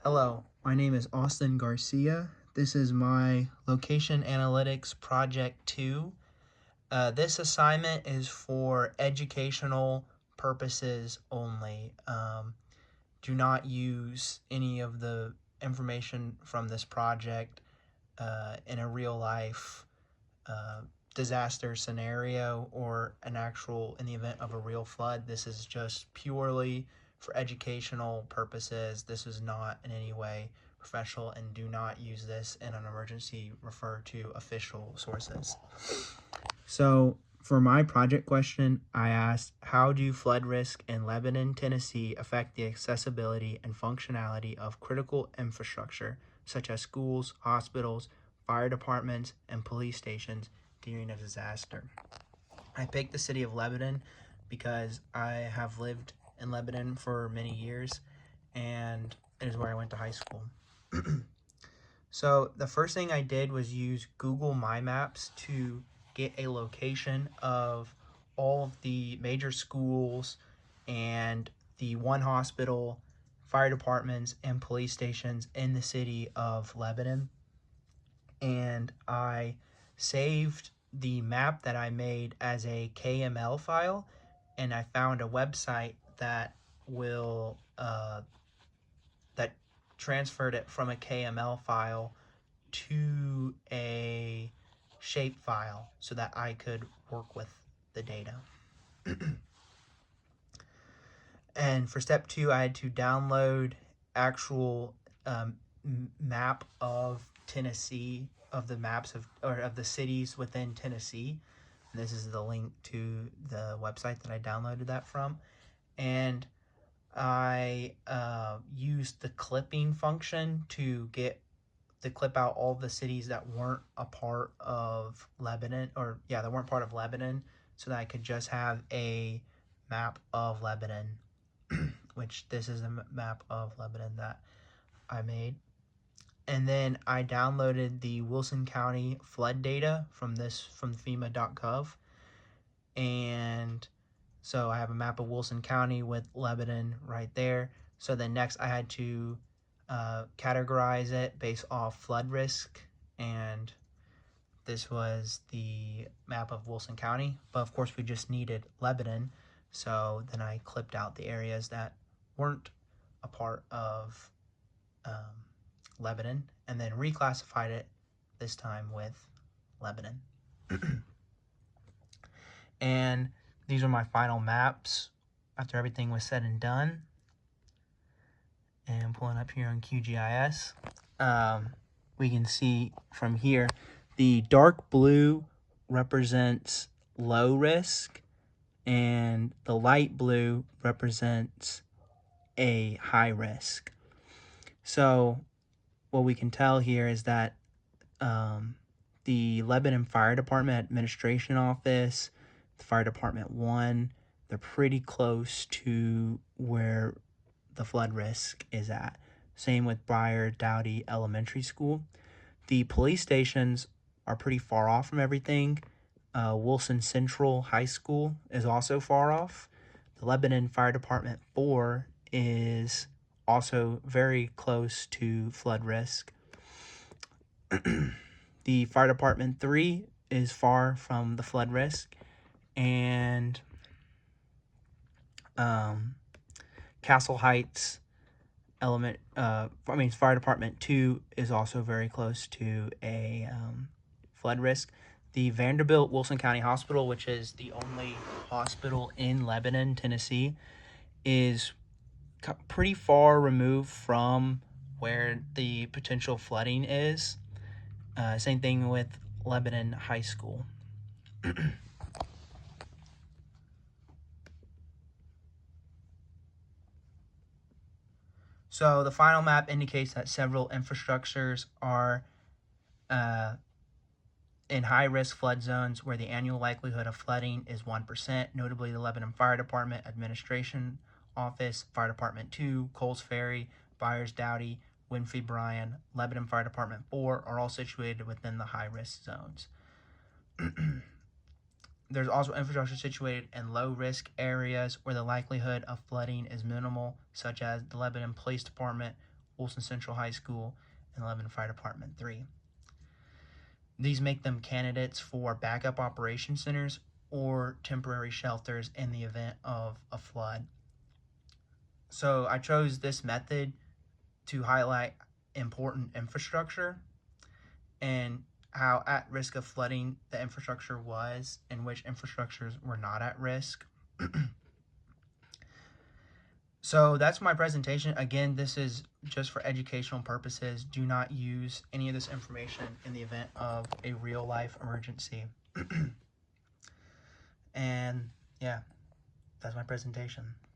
Hello, my name is Austin Garcia. This is my Location Analytics Project 2. This assignment is for educational purposes only. Do not use any of the information from this project in a real life uh, disaster scenario or in the event of a real flood. This is just purely for educational purposes. This is not in any way professional, and do not use this in an emergency. Refer to official sources. So for my project question, I asked, how do flood risk in Lebanon, Tennessee affect the accessibility and functionality of critical infrastructure such as schools, hospitals, fire departments, and police stations during a disaster? I picked the city of Lebanon because I have lived in Lebanon for many years, and it is where I went to high school. So the first thing I did was use Google My Maps to get a location of all of the major schools and the one hospital, fire departments, and police stations in the city of Lebanon. And I saved the map that I made as a KML file, and I found a website that will that transferred it from a KML file to a shape file so that I could work with the data. And for step 2, I had to download actual map of Tennessee, of the maps of the cities within Tennessee. And this is the link to the website that I downloaded that from. And I used the clipping function to clip out all the cities that weren't a part of Lebanon, that weren't part of Lebanon, so that I could just have a map of Lebanon, which this is a map of Lebanon that I made. And then I downloaded the Wilson County flood data from FEMA.gov. And so I have a map of Wilson County with Lebanon right there. So then next I had to categorize it based off flood risk, and this was the map of Wilson County. But of course we just needed Lebanon, so then I clipped out the areas that weren't a part of Lebanon, and then reclassified it this time with Lebanon. And these are my final maps after everything was said and done. And pulling up here on QGIS, we can see from here the dark blue represents low risk, and the light blue represents a high risk. So what we can tell here is that the Lebanon Fire Department Administration Office, the Fire Department 1, they're pretty close to where the flood risk is at. Same with Briar Dowdy Elementary School. The police stations are pretty far off from everything. Wilson Central High School is also far off. The Lebanon Fire Department 4 is also very close to flood risk. The Fire Department 3 is far from the flood risk. And Castle Heights Fire Department 2 is also very close to a flood risk. The Vanderbilt Wilson County Hospital, which is the only hospital in Lebanon, Tennessee, is pretty far removed from where the potential flooding is. Same thing with Lebanon High School. So the final map indicates that several infrastructures are in high-risk flood zones where the annual likelihood of flooding is 1%, notably the Lebanon Fire Department Administration Office, Fire Department 2, Coles Ferry, Byers Dowdy, Winfrey Bryan, Lebanon Fire Department 4 are all situated within the high-risk zones. There's also infrastructure situated in low-risk areas where the likelihood of flooding is minimal, such as the Lebanon Police Department, Olson Central High School, and Lebanon Fire Department 3. These make them candidates for backup operation centers or temporary shelters in the event of a flood. So I chose this method to highlight important infrastructure and how at risk of flooding the infrastructure was and which infrastructures were not at risk. So that's my presentation. Again, this is just for educational purposes. Do not use any of this information in the event of a real life emergency. And yeah, that's my presentation.